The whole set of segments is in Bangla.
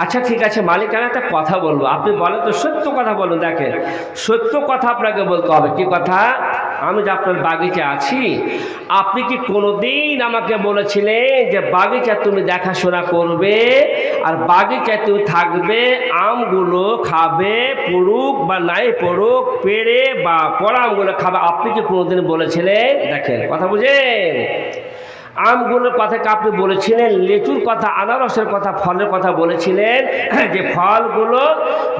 আচ্ছা ঠিক আছে মালিক, আমি একটা কথা বলবো, আপনি বলেন তো, সত্য কথা বলুন। দেখেন, সত্য কথা আপনাকে বলতে হবে। কি কথা? আমি যে আপনার বাগিচা আছি, আপনি কি কোনোদিন আমাকে বলেছিলেন যে বাগিচা তুমি দেখাশোনা করবে আর বাগিচায় তুমি থাকবে, আমগুলো খাবে, পড়ুক বা নাই পড়ুক, পেড়ে বা পড়া আমগুলো খাবে? আপনি কি কোনোদিন বলেছিলেন? দেখেন, কথা বুঝেন। আমগুলোর কথা আপনি বলেছিলেন, লিচুর কথা, আনারসের কথা, ফলের কথা বলেছিলেন যে ফলগুলো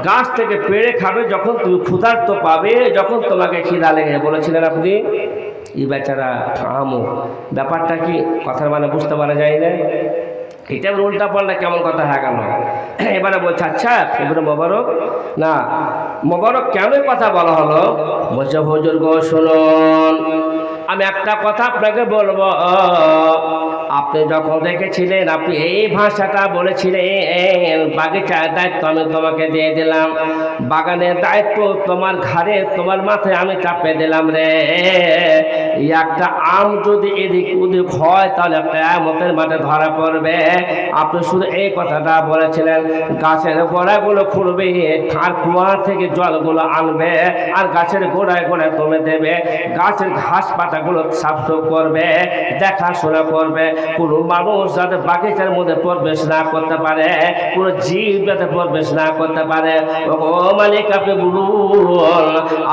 গাছ থেকে পেড়ে খাবে যখন তুমি ক্ষুধার্ত পাবে, যখন তোমাকে খিদা লেগে, বলেছিলেন আপনি। এই বেচারা আমও, ব্যাপারটা কি? কথার মানে বুঝতে পারা যায় না। এটা উল্টা পাল্টা কেমন কথা হয়ে গেল। এবারে বলছে আচ্ছা এবারে মোবারক না, মোবারক কেন কথা বলা হলো? বলছে হুজুর গো শুনুন, আমি একটা কথা আপনাকে বলবো। আপনি যখন দেখেছিলেন, আপনি এই ভাষাটা বলেছিলেন, বাগিচার দায়িত্ব আমি তোমাকে দিয়ে দিলাম, বাগানের দায়িত্ব তোমার ঘাড়ে, তোমার মাথায় আমি চাপে দিলাম রে। একটা আম যদি এদিক ওদিক হয় তাহলে কিয়ামতের মাঠে ধরা পড়বে। আপনি শুধু এই কথাটা বলেছিলেন, গাছের গোড়াগুলো খুঁড়বে আর কুয়া থেকে জলগুলো আনবে আর গাছের গোড়ায় গোড়ায় কমে দেবে, গাছের ঘাস পাতাগুলো সাফসুফ করবে, দেখাশোনা করবে। কোনো মানুষ যাতে বাগিচার মধ্যে প্রবেশ না করতে পারে, কোনো জীব যাতে প্রবেশ না করতে পারে। ও মালিক আপনি বলুন,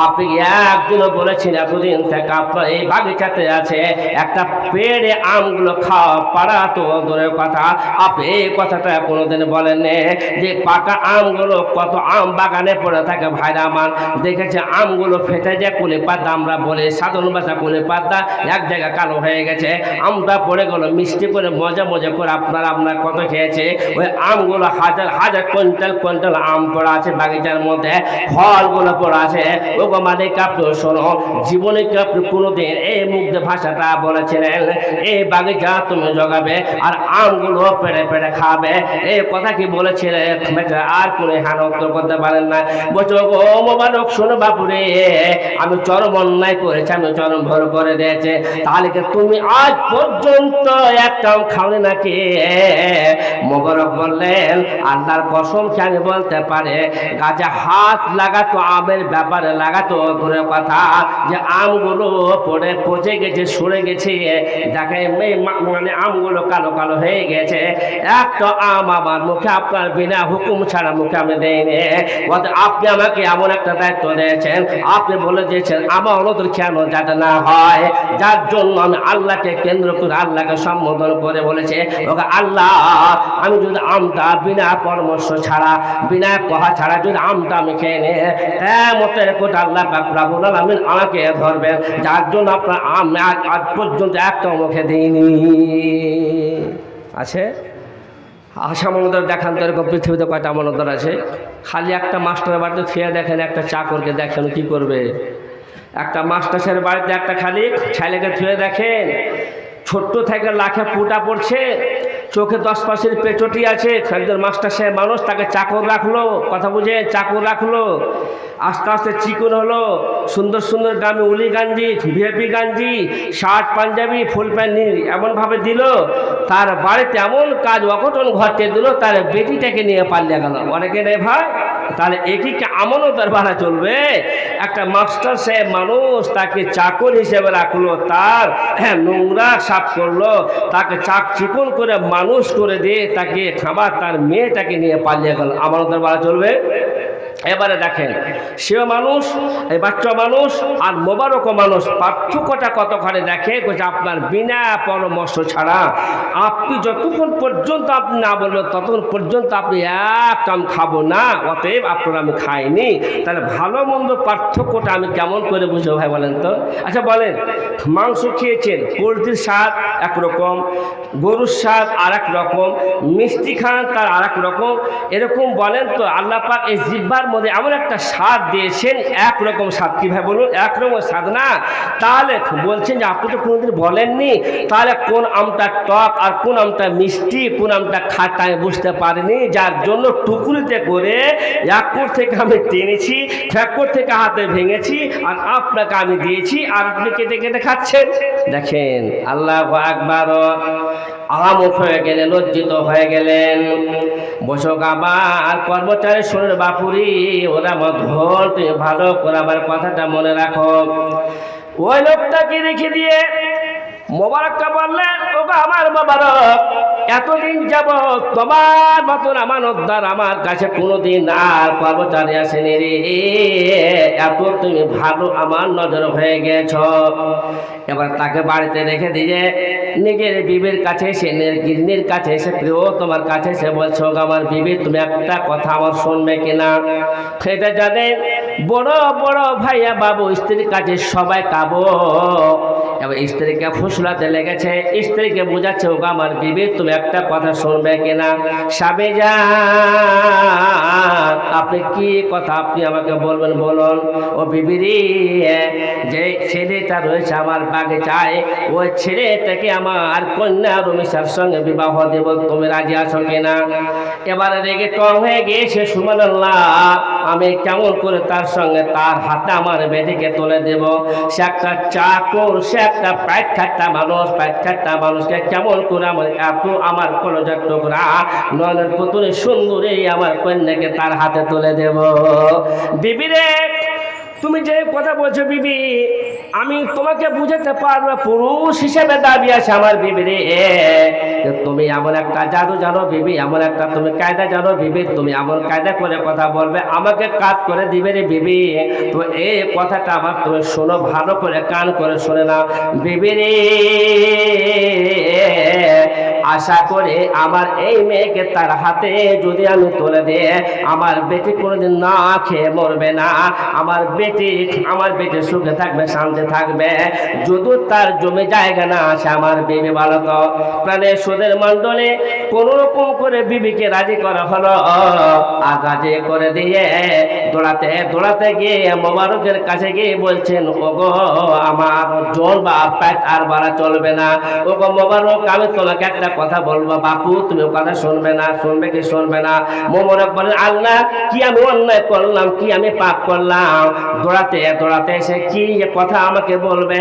আপনি একদিনও বলেছেন এতদিন থেকে আপনার এই বাগিচাতে আছে, একটা পেড়ে আমগুলো খাওয়া পারা তো দূরের কথা, আপনি এই কথাটা কোনোদিন বলেননি যে পাকা আমগুলো, কত আম বাগানে পড়ে থাকে ভাইরা আমার, দেখেছে আমগুলো ফেটে যায় কুলে পাতা, আমরা বলি সাধারণ ভাষা কুলে পাতা, এক জায়গায় কালো হয়ে গেছে, আমটা পড়ে গেল মিষ্টি করে মজা মজা করে আমরা কত খেয়েছে। ওই আমগুলো হাজার হাজার কুইন্টাল কুইন্টাল আম পড়া আছে বাগিচার মধ্যে, ফলগুলো পড়া আছে। ও গো মালিক আপনি শোনো, জীবনে কি আপনি কোনোদিন এই মুগ্ধ ভাষাটা বলেছিলেন এই বাগিচা তুমি জগাবে আর আমগুলো পেড়ে পেড়ে খাবে? এই কথা কি বলেছিলেন? আর কোনো হ্যাঁ উত্তর করতে পারেন না। বলছো গো মোবারক শোনো বাপুরে, আমি চরম অন্যায় করেছি, আমি চরম ভুল করে দিয়েছে। তাহলে কি তুমি আজ পর্যন্ত একটাও খাওনি নাকি? মোবারক বললেন আল্লাহর কসম কি আমি বলতে পারে, গাছে হাত লাগাতো, আমের ব্যাপারে লাগাতো দূরের কথা, যে আমগুলো পড়ে পচে গেছে, সরে গেছে, দেখে মানে আমগুলো কালো কালো হয়ে গেছে, একটা আম আমার মুখে আপনার বিনা হুকুম ছাড়া মুখে আমি দেয়নি। আপনি আমাকে এমন একটা দায়িত্ব দিয়েছেন, আপনি বলে দিয়েছেন আমার অনুদর কেন যাতে না হয়, যার জন্য আমি আল্লাহকে কেন্দ্র করে আল্লাহকে সম্বোধন করে বলেছে ওকে আল্লাহ, আমি যদি আমটা বিনা পরামর্শ ছাড়া, বিনা কথা ছাড়া যদি আমটা আমি খেয়ে নিই, কিয়ামতের কোটা আল্লাহ পাক রব্বুল আলামিন আমাকে ধরবেন, যার জন্য আপনার আম আজ পর্যন্ত একটা মুখে দিইনি। আছে আশা মনোদর দেখান তো, এরকম পৃথিবীতে কয়টা মনোদর আছে? খালি একটা মাস্টারের বাড়িতে খেয়ে দেখেন, একটা চাকরকে দেখেন কি করবে। একটা মাস্টারের বাড়িতে একটা খালি ছেলেকে ছুঁয়ে দেখেন, ছোট্ট থেকে লাখে ফুটা পড়ছে, চোখে 10 পাশের পেচটি আছে, একজন মাস্টার সাহেব মানুষ, তাকে চাকর রাখলো, কথা বুঝে চাকর রাখলো, আস্তে আস্তে চিকন হলো, সুন্দর সুন্দর দামি উলি গাঞ্জি, ভিআইপি গাঞ্জি, শার্ট পাঞ্জাবি, ফুল প্যান্ট এমনভাবে দিল, তার বাড়িতে এমন কাজ অঘটন ঘটতে দিল, তার বেটিটাকে নিয়ে পালিয়ে গেল। অনেকে নেই ভাই, তাহলে এটিকে আমানতের ভাড়া চলবে? একটা মাস্টার সাহেব মানুষ, তাকে চাকর হিসেবে রাখলো, তার নোংরা সাফ করলো, তাকে চাক চিকন করে মানুষ করে দিয়ে তাকে খাবার, তার মেয়েটাকে নিয়ে পালিয়ে গেল, আমানতের ভাড়া চলবে? এবারে দেখেন, সেও মানুষ, এই বাচ্চা মানুষ আর মোবারকও মানুষ, পার্থক্যটা কতখানি দেখে। আপনার বিনা পরামর্শ ছাড়া আপনি যতক্ষণ পর্যন্ত আপনি না বলবেন ততক্ষণ পর্যন্ত আপনি এক কাম খাবো না, অতএব আপনার আমি খাইনি। তাহলে ভালো মন্দ পার্থক্যটা আমি কেমন করে বুঝবো ভাই বলেন তো? আচ্ছা বলেন, মাংস খেয়েছেন, পোলট্রির স্বাদ একরকম, গরুর স্বাদ আর এক রকম, মিষ্টি খান তার আর এক রকম, এরকম বলেন তো আল্লাহ পাক এই জিহ্বার মধ্যে এমন একটা স্বাদ দিয়েছেন, একরকম স্বাদ। কি ভাই বলুন, একরকম স্বাদ না? তাহলে বলছেন যে আপনি তো কোনোদিন বলেননি, তাহলে কোন আমটা টক আর কোন আমটা মিষ্টি, কোন আমটা খাটা আমি বুঝতে পারিনি, যার জন্য টুকরিতে করে এক কোর থেকে আমি টেনেছি, ঠেকর থেকে হাতে ভেঙেছি আর আপনাকে আমি দিয়েছি, আর আপনি কেটে কেটে খাচ্ছেন। দেখেন আল্লাহু আকবার, আহামক হয়ে গেলেন, লজ্জিত হয়ে গেলেন। বসো আমার কর্মচারী শুনে বাপুরি, ওরা মধুর, তুমি ভালো করে আমার কথাটা মনে রাখো। ওই লোকটাকে রেখে দিয়ে মোবারককে বললেন, ওগো আমার মোবারক, এতদিন যাব তোমার মতন আমানতদার আমার কাছে কোনোদিন আর কর্মচারী আসেনি রে, এত তুমি ভালো আমার নজর হয়ে গেছ। এবার তাকে বাড়িতে রেখে দিয়ে নিজের বিবির কাছে এসে, গিন্নির কাছে এসে, প্রিয় তোমার কাছে এসে বলছো, আমার বিবি তুমি একটা কথা আমার শুনবে কিনা। সেটা জানেন বড় বড় ভাইয়া বাবু স্ত্রীর কাছে সবাই কাবো। এবার স্ত্রীকে ফুসলাতে লেগেছে, স্ত্রীকে বোঝাচ্ছে, ওগো আমার বিবি তুমি একটা কথা শুনবে কিনা। স্বামী যান, আপনি কি কথা আপনি আমাকে বলবেন বলুন। ও বিবিরি, যে ছেলেটা রয়েছে আমার বাগিচায়, ওই ছেলেটাকে আমার কন্যা রমেশের সঙ্গে বিবাহ দেব, তুমি রাজি আছো কিনা। এবারে রেগে টং হয়ে গিয়েছে, সুবহানাল্লাহ, আমি কেমন করে তার সঙ্গে তার হাতে আমার বেটিকে তুলে দেব। সে একটা চাকর, সে একটা পাইঠাট্টা মানুষ, পাইঠাট্টা মানুষকে কেমন করে আমার এত আমার কলজার টুকরা নয়নের পুতুল সুন্দরী আমার কন্যাকে তার হাতে তুলে দেব। বিবি রে, তুমি যে কথা বলছো বিবি, আমি তোমাকে বুঝাতে পারবো, পুরুষ হিসেবে দাবি আছে আমার বিবি রে। তুমি এমন একটা জাদু জানো বিবি, এমন একটা তুমি কায়দা জানো বিবি, তুমি এমন কায়দা করে কথা বলবে, আমাকে কাজ করে দিবে রে বিবি। তো এই কথাটা আমার তুমি শোনো, ভালো করে কান করে শোনে না বিবি রে। আশা করে আমার এই মেয়েকে তার হাতে যদি আমি তুলে দিই, আমার বেটি কোনোদিন না খেয়ে মরবে না, আমার বেটি সুখে থাকবে, শান্তি থাকবে। যদি তার জমি জায়গা না আছে আমার বিবি ভালো তো প্রাণের সুদের মণ্ডলে কোন রকম করে বিবিকে রাজি করা হলো। আর রাজি করে দিয়ে দৌড়াতে দৌড়াতে গিয়ে মোবারকের কাছে গিয়ে বলছেন, ওগো আমার জোর বা পেট আর বাড়া চলবে না। ওগো মোবারক, আমি তোমাকে একটা কথা বলবো বাপু, তুমি কথা শুনবে না, শুনবে কি শুনবে না। মোবারক বলেন, আল্লাহ, কি আমি অন্যায় করলাম, কি আমি পাপ করলাম। দৌড়াতে দৌড়াতে এসে কি কথা আমাকে বলবে।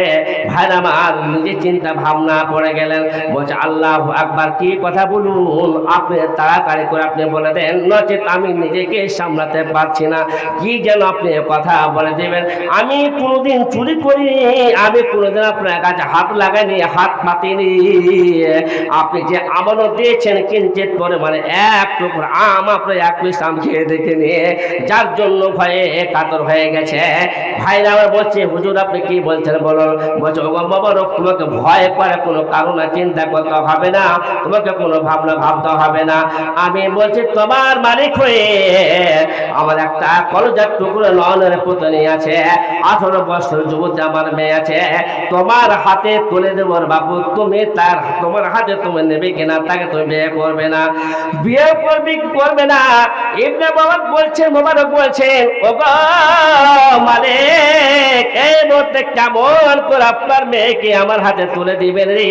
ভাই আমার নিজে চিন্তা ভাবনা পড়ে গেলেন, বলছে আল্লাহ আকবার, কি কথা বলুন, আপনি তাড়াতাড়ি করে আপনি বলে দেন, নচেত আমি নিজেকে সামলাতে পারছি না। কি যেন আপনি কথা বলে দেবেন। আমি কোনোদিন চুরি করি, আমি কোনোদিন আপনার কাছে হাত লাগাইনি, হাত পাতিনি। আপনি যে আমানত দিয়েছেন কিঞ্চিত পরিমাণে এক টুকরো আম, আপনার এক পিস আম খেয়ে দেখে নিয়ে, যার জন্য ভয়ে কাতর হয়ে গেছে। ভাইরা আমার বলছে, হুজুর আপনি কি বলছেন বলুন। বলছে, ওগো মোবারক, তোমাকে ভয় করে কোনো কারণ চিন্তা করতে হবে না, তোমাকে কোনো ভাবনা ভাবতে হবে না। আমি বলছি তোমার মালিক হয়ে আমার একটা কলজার টুকরো নয়নের পুতনি আছে, 18 বছর যুবতী আমার মেয়ে আছে, তোমার হাতে তুলে দেবো বাবু। তুমি তোমার হাতে তুমি নেবে কিনা, তাকে তুমি বিয়ে করবে না, বিয়ে করবে না। ইবনে মোবারক বলছেন, ওগো মালিক, এই মুহূর্তে কেমন করে আপনার মেয়েকে আমার হাতে তুলে দিবেন রে।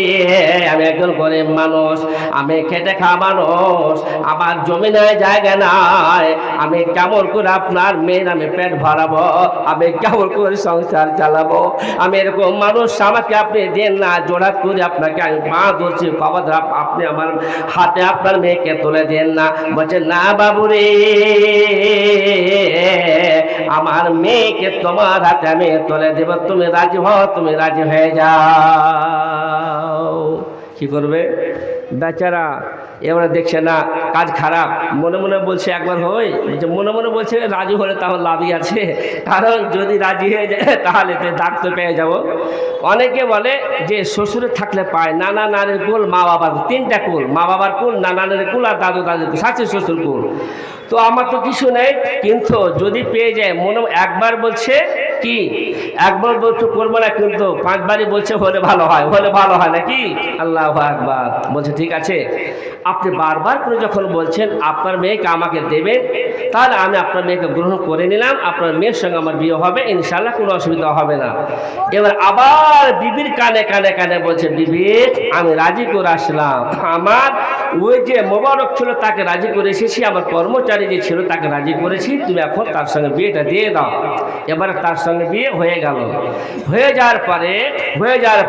আমি একজন গরিব মানুষ, আমি খেটে খাওয়া মানুষ, আমার জমি নাই, জায়গা নাই, আমি কেমন করে আপনার মেয়ের আমি পেট ভরাবো, আমি কেমন করে সংসার চালাবো। আমি এরকম মানুষ, আমাকে আপনি দেন না, জোড়াত করে আপনাকে আমি পা ধরছি, বাবা আপনি আমার হাতে আপনার মেয়েকে তুলে দেন না। বলছে, না বাবু রে, আমার মেয়েকে তোমার হাতে আমি তুলে দেব, তুমি রাজি হও, তুমি রাজি হয়ে যাও। কি করবে বেচারা, এবারে দেখছে না কাজ খারাপ, মনে মনে বলছে একবার হয়, মনে মনে বলছে রাজি হলে তাহলে লাভই আছে, কারণ যদি রাজি হয়ে যায় তাহলে দাগ তো পেয়ে যাবো। অনেকে বলে যে শ্বশুরে থাকলে পায়, নানা নানির কুল, মা বাবার, 3টা কুল, মা বাবার কুল, নানা নানির কুল আর দাদু দাদুর কুল, শাশুড়ি শ্বশুর কুল। তো আমার তো কিছু নেই, কিন্তু যদি পেয়ে যায় মনে একবার বলছে কি, একবার বলছে করবো না, কিন্তু 5 বারই বলছে হলে ভালো হয়, হলে ভালো হয় নাকি। আল্লাহু আকবার। বলছে ঠিক আছে, আপনি বারবার করে যখন বলছেন আপনার মেয়েকে আমাকে দেবেন, তাহলে আমি আপনার মেয়েকে গ্রহণ করে নিলাম, আপনার মেয়ের সঙ্গে আমার বিয়ে হবে, ইনশাআল্লাহ কোনো অসুবিধা হবে না। এবার আবার বিবির কানে কানে কানে বলছে, বিবি আমি রাজি করে আসলাম, আমার ওই যে মোবারক ছিল তাকে রাজি করে এসেছি, আমার কর্মচারী যে ছিল তাকে রাজি করেছি, তুমি এখন তার সঙ্গে বিয়েটা দিয়ে দাও। এবারে তার সঙ্গে বিয়ে হয়ে গেল। হয়ে যাওয়ার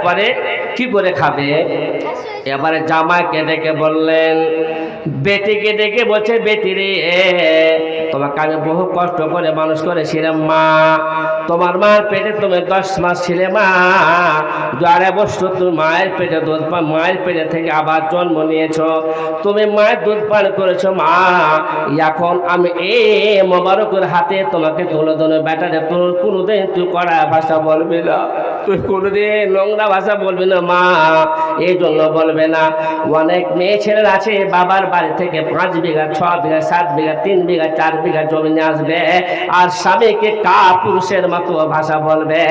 পরে কি করে খাবে। এবারে জামাইকে ডেকে বললেন, বেটিকে ডেকে বলছে, বেটি রে, তোমাকে আমি বহু কষ্ট করে মানুষ করেছিলাম মা। তোমার মার পেটে তুমি 10 মাস ছিলে মা, 12 বছর তুমি মায়ের পেটে মায়ের পেটে থেকে আবার জন্ম নিয়েছো, তুমি মায়ের দুধ পান করেছো মা। এখন আমি এই মোবারকের হাতে তোমাকে তুলে দেবো। বেটারে তোর কোনোদিন তুই কড়া ভাষা বলবি না, তুই কোনোদিন নোংরা ভাষা বলবি না মা। এই জন্য বলবে না। অনেক মেয়ে ছেলেরা আছে বাবার বাড়ি থেকে 5 বিঘা 6 বিঘা 7 বিঘা 3 বিঘা 4 বিঘা জমি নিয়ে আসবে, আর স্বামীকে পুরুষের মতো ভাষা বলবে,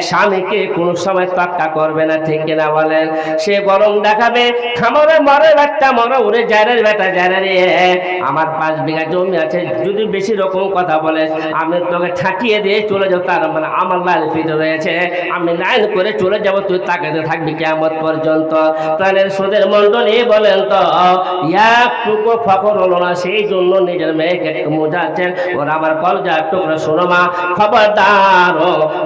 স্বামীকে কোনো সময় তক্কা করবে না, ঠিক কিনা বলেন? সে গরম দেখাবে, খামারে মরে বেটা মরে, ওরে জায়গার বেটা জায়গা রে, আমার 5 বিঘা জমি আছে, যদি বেশি রকম কথা বলে আমি তোকে ঠাকিয়ে দিয়ে চলে যাবো, তার মানে আমার লাইন ফিরে রয়েছে, আমি লাইন করে চলে যাব, তুই তাকাতে থাকবি কিয়ামত পর্যন্ত। প্রাণের সুদের মণ্ডলী বলেন তো, একটুকু ফকর হলো না, সেই জন্য নিজের মেয়েকে মোজাচ্ছেন। ওরা আমার কলজার টুকরা শোনো মা, খবরদার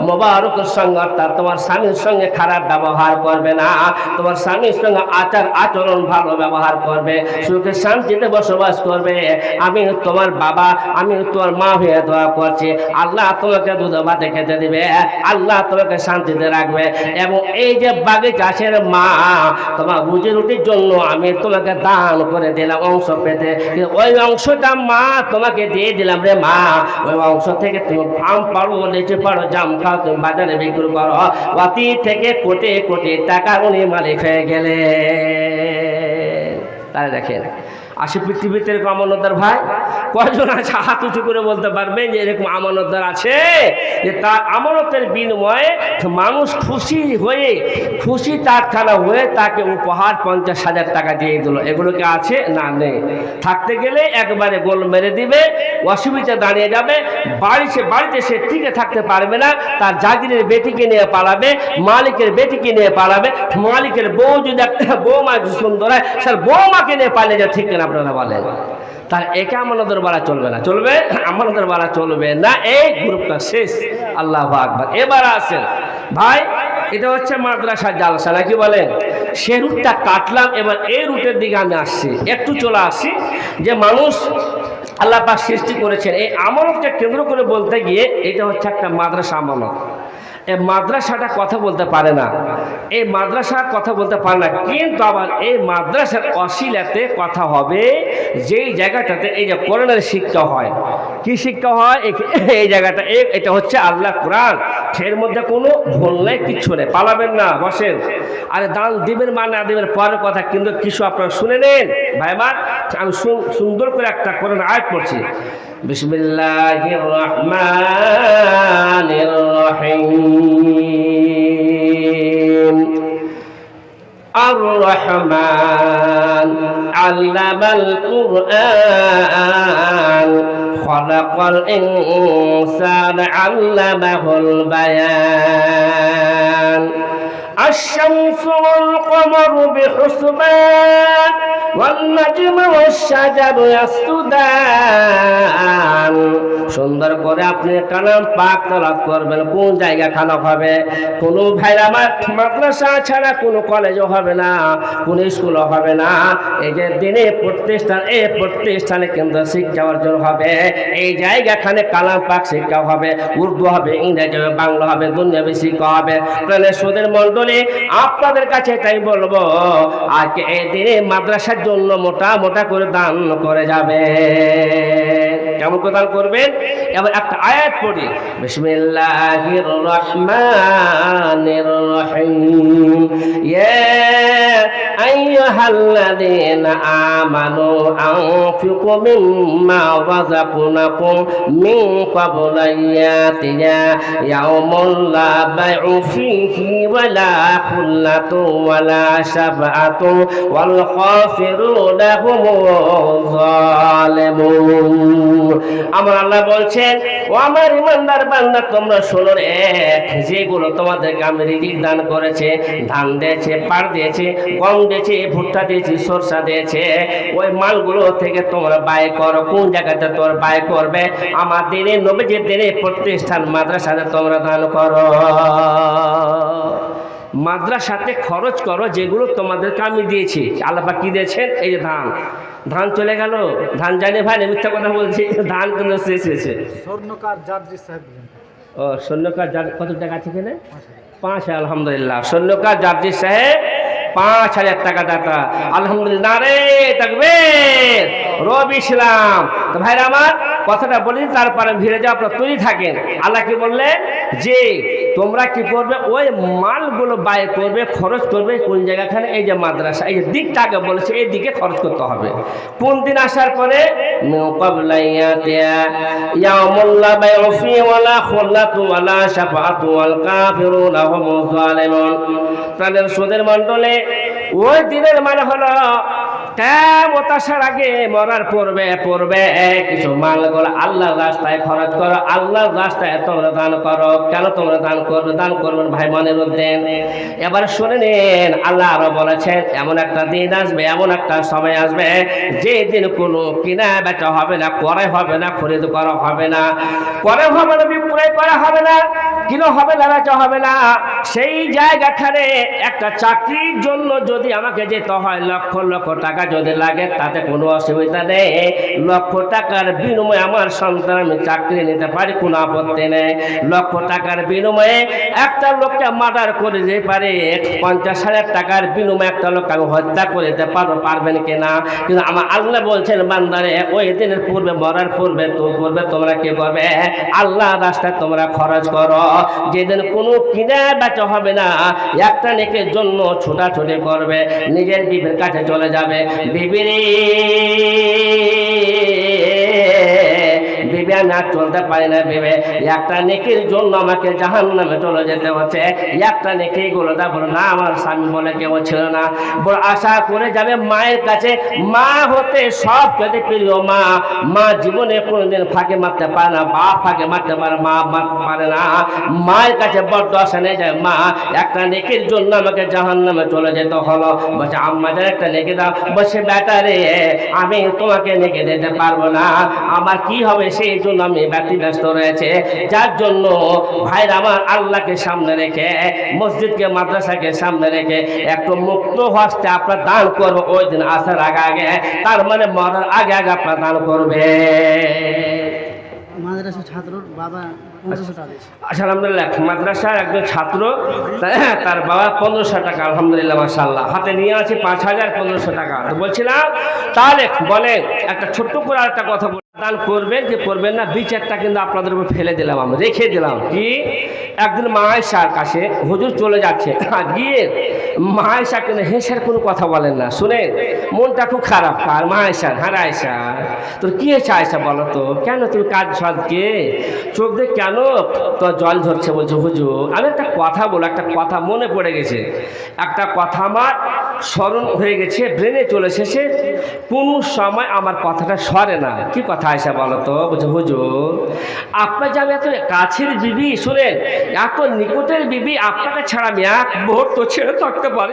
মোবারকের সঙ্গে অর্থাৎ তোমার স্বামীর সঙ্গে খারাপ ব্যবহার করবে না, তোমার স্বামীর সঙ্গে আচার আচরণ ভালো ব্যবহার করবে, সুখে শান্তিতে বসবাস করবে। আমি তোমার বাবা, আমি তোমার মা হয়ে দোয়া করছি, আল্লাহ তোমাকে দুধ ভাতে খেতে দিবে, আল্লাহ তোমাকে শান্তিতে রাখবে। এবং এই যে বাগিচা চাষের মা, তোমার রুজি রুটির জন্য আমি তোমাকে দান করে দিলাম অংশ পেতে, ওই অংশটা মা তোমাকে দিয়ে দিলাম রে মা। ওই অংশ থেকে তুমি আম পারো, লিচু পারো, জাম খাও, তুমি বাজারে বিক্রি করো, অতি থেকে কোটি কোটি টাকা উনি মালিক হয়ে গেলে। তাই দেখেন, আসে পৃথিবীতে এরকম আমানতদার ভাই কয়জন আছে? হাত উঁচু করে বলতে পারবেন যে এরকম আমানতদার আছে, যে তার আমানতের বিনিময়ে মানুষ খুশি হয়ে, খুশি তাৎক্ষণা হয়ে তাকে উপহার 50,000 টাকা দিয়ে দিল। এগুলো কি আছে? না, নেই। থাকতে গেলে একবারে গোল মেরে দিবে, অসুবিধা দাঁড়িয়ে যাবে, বাড়িতে সে টিকে থাকতে পারবে না, তার জাগিরের বেটিকে নিয়ে পালাবে, মালিকের বেটিকে নিয়ে পালাবে, মালিকের বউ যদি একটা বৌমা সুন্দর হয়, স্যার বৌমাকে নিয়ে পালিয়ে যায়, ঠিক কিনা আপনারা বলেন? তার একে আমানতের বাড়া চলবে না, চলবে আমানতের বাড়া চলবে না। এই গ্রুপটা শেষ। আল্লাহু আকবার। এবার আসেন ভাই, এটা হচ্ছে মাদ্রাসার জালসা, নাকি বলেন? সে রুটটা কাটলাম, এবার এই রুটের দিকে আমি আসছি, একটু চলে আসি যে মানুষ আল্লাহ পাক সৃষ্টি করেছেন এই আমানতকে কেন্দ্র করে বলতে গিয়ে, এটা হচ্ছে একটা মাদ্রাসা আমানত। এই মাদ্রাসাটা কথা বলতে পারে না, এই মাদ্রাসা কথা বলতে পারে না, কিন্তু আবার এই মাদ্রাসার অশিলাতে কথা হবে যেই জায়গাটাতে এই যে কোরআনের শিক্ষা হয়। কি শিক্ষা হয় এই জায়গাটা? এটা হচ্ছে আল্লাহ কোরআন, এর মধ্যে কোনো ভুল নেই, কিচ্ছু নেই। পালাবেন না, বসেন। আরে দান দিবেন মা না দিবেন পরের কথা, কিন্তু কিছু আপনারা শুনে নেন ভাইবার। আমি সুন্দর করে একটা কোরআন আয়াত পড়ছি। বিসমিল্লাহির রহমানির রহিম। আর-রহমান আল্লামাল কুরআন খালাকাল ইনসানা আল্লামাহুল বায়ান। الشمس والقمر بحسبان والنجم والشجر يسجدان। সুন্দর করে আপনি কালাম পাক তেলাওয়াত করবেন। কোন জায়গা খানা হবে? কোন ভাইরা মাদ্রাসা ছাড়া কোনো কলেজও হবে না, কোন স্কুলও হবে না। এই যে দিনে প্রতিষ্ঠান, এই প্রতিষ্ঠানে কেন্দ্র শিক্ষা অর্জন হবে। এই জায়গাখানে কালাম পাক শিক্ষা হবে, উর্দু হবে, ইংরেজি হবে, বাংলা হবে, দুনিয়াবি শিক্ষা হবে। প্রাণের সুদের মণ্ডলী, আপনাদের কাছে তাই বলবো, আজকে এই দিনে মাদ্রাসার জন্য মোটা মোটা করে দান করে যাবে। কেমন করে দান করবেন? এবার একটা আয়াত পড়ি। বিসমিল্লাহির রহমানির রহিম। ইয়া আইয়ুহাল্লাযীনা আমানু আনফিকু মিম্মা রাযাকনাকুম মিন ক্বাবলি ইয়াতিয়া ইয়াউমুন লা বাই'উ ফীহি ওয়ালা খুল্লাতু ওয়ালা শাফাআতু ওয়াল খাফিরুনা হুমুয যালিমুন। আমার আল্লাহ বলছেন, ও আমার ইমানদার বান্দা, তোমরা শোনো রে, যেগুলো তোমাদেরকে আমি রিজিক দান করেছে, ধান দিয়েছে, পাট দিয়েছে, গম দিয়েছে, ভুট্টা দিয়েছি, সরষা দিয়েছে, ওই মালগুলো থেকে তোমরা ব্যয় করো। কোন জায়গাতে তোমরা ব্যয় করবে? আমার দিনে, নবীজির দিনে প্রতিষ্ঠান মাদ্রাসাতে তোমরা দান করো। মাদ্রাসাতে খরচ করো যেগুলো তোমাদেরকে আমি দিয়েছি। আল্লাহ পাক কি দিয়েছেন? এই যে ধান, ধান চলে গেল, ধান জানি ভাই না, মিথ্যা কথা বলছি, ধান কিন্তু শেষ হয়েছে। স্বর্ণকার জাদরি সাহেব দিলেন। ও স্বর্ণকার কত টাকা আছে এখানে? 5,000। আলহামদুলিল্লাহ, স্বর্ণকার জাদরি সাহেব 5,000 টাকা দাতা। আলহামদুলিল্লাহ রে তাকবীর, রবি ইসলাম। তো ভাইরা আমার কথাটা বলি, তারপরে ভিড়ে যাওয়া আপনারা তৈরি থাকেন। আল্লাহ কি বললেন যে তোমরা কি করবে, ওই মালগুলো ব্যয় করবে, খরচ করবে কোন জায়গাখানে? এই যে মাদ্রাসা, এই যে দিকটা আগে বলেছে, এই দিকে খরচ করতে হবে। কোন দিন আসার পরে? তাদের সুদের মণ্ডলে ওই দিনের মানে হলো কিয়ামত আসার আগে, মরার পূর্বে কিছু মালগুলো আল্লাহর রাস্তায় খরচ করো, আল্লাহর রাস্তায় তোমরা দান করো। কেন তোমরা দান করবে? দান করবেন ভাই মনিরুদ্দিন। এবার শুনে নিন, আল্লাহ আরো বলেছেন এমন একটা দিন আসবে, এমন একটা সময় আসবে যে দিন কোনো কিনা বেচা হবে না, ক্রয় হবে না, খরিদ করা হবে না, ক্রয় হবে না, বিক্রয় করা হবে না, কিনো হবে না, বেচা হবে না। সেই জায়গাখানে একটা চাকরির জন্য যদি আমাকে যেতে হয়, লক্ষ লক্ষ টাকা যদি লাগে, তাতে কোনো অসুবিধা নেই। লক্ষ টাকার বিনিময়ে আমার সন্তান আমি চাকরি নিতে পারি, কোনো আপত্তি নেই। লক্ষ টাকার বিনিময়ে একটা লোককে মার্ডার করে দিতে পারে, 50,000 টাকার বিনিময়ে একটা লোক আমি হত্যা করে দিতে পারবো, পারবেন কিনা? কিন্তু আমার আল্লাহ বলছেন বান্দারে, ওই দিনের পূর্বে, মরার পূর্বে তোমরা কি করবে? আল্লাহ রাস্তায় তোমরা খরচ করো। যেদিন কোনো কিনা বেচা হবে না, একটা নেকের জন্য ছোটাছুটি করবে, নিজের বিবির কাছে চলে যাবে, বিবি আমি আর চলতে পারি না, ভেবে একটা নেকির জন্য আমাকে জাহান্নামে চলে যেতে হচ্ছে, একটা নেকি গুলো তা বলো না, আমার স্বামী বলে কেউ ছিল না, বড় আশা করে যাবে মায়ের কাছে। মা হতে সব পেতে প্রিয় মা জীবনে কোনোদিন ফাঁকে মারতে পারে না, বাপ ফাঁকে মারতে পারে, মা মারতে পারে না। মায়ের কাছে বড্ড আশা নিয়ে যায়, মা একটা নেকির জন্য আমাকে জাহান্নামে চলে যেতে হলো। বলছে আম্মাদের একটা নেকি দাও। বসে বেটারে আমি তোমাকে নেকি দিতে পারবো না, আমার কি হবে সেই জন্য আমি ব্যতিব্যস্ত রয়েছে। যার জন্য ভাইরা আমার, আল্লাহকে সামনে রেখে, মসজিদকে মাদ্রাসাকে সামনে রেখে একটু মুক্ত হস্তে আপনার দান করবো। ওই দিন আসার আগে, তার মানে মরার আগে আপনার দান করবে। মাদ্রাসা ছাত্রর বাবা 1500 টাকা দিয়েছে। আলহামদুলিল্লাহ, মাদ্রাসার একজন ছাত্র, তার বাবা 1500 টাকা, আলহামদুলিল্লাহ মাশাআল্লাহ, হাতে নিয়ে আছে 5,1500 টাকা। তো বলছিলাম তাহলে বলেন, একটা ছোট্ট করে একটা কথা দান করবেন যে করবেন না, 2-4টা কিন্তু আপনাদের উপর ফেলে দিলাম, আমি রেখে দিলাম। কি? একদিন মা আয়েশার কাছে হুজুর চলে যাচ্ছে, গিয়ে মা আয়েশা কিন্তু হেসের কোনো কথা বলেন না, শুনেন মনটা খুব খারাপ। আর মা আয়েশা, হ্যাঁ আয়েশা তোর কি হয়েছে আয়েশা বলো তো, কেন তুমি কাজ সাজকে চোখ দিয়ে কেন তোর জল ধরছে? বলছে হুজুর আমি একটা কথা বলো, একটা কথা মনে পড়ে গেছে, একটা কথা আমার স্মরণ হয়ে গেছে, ব্রেনে চলে এসেছে, কোনো সময় আমার কথাটা সরে না। কি কথা আয়েশা বলো তো? বলছে হুজুর আপনার যে আমি এত কাছের বিবি, শুনেন এত নিকটের বিবি, আপনাকে ছাড়া আমি এক মুহূর্ত ছেড়ে থাকতে পারি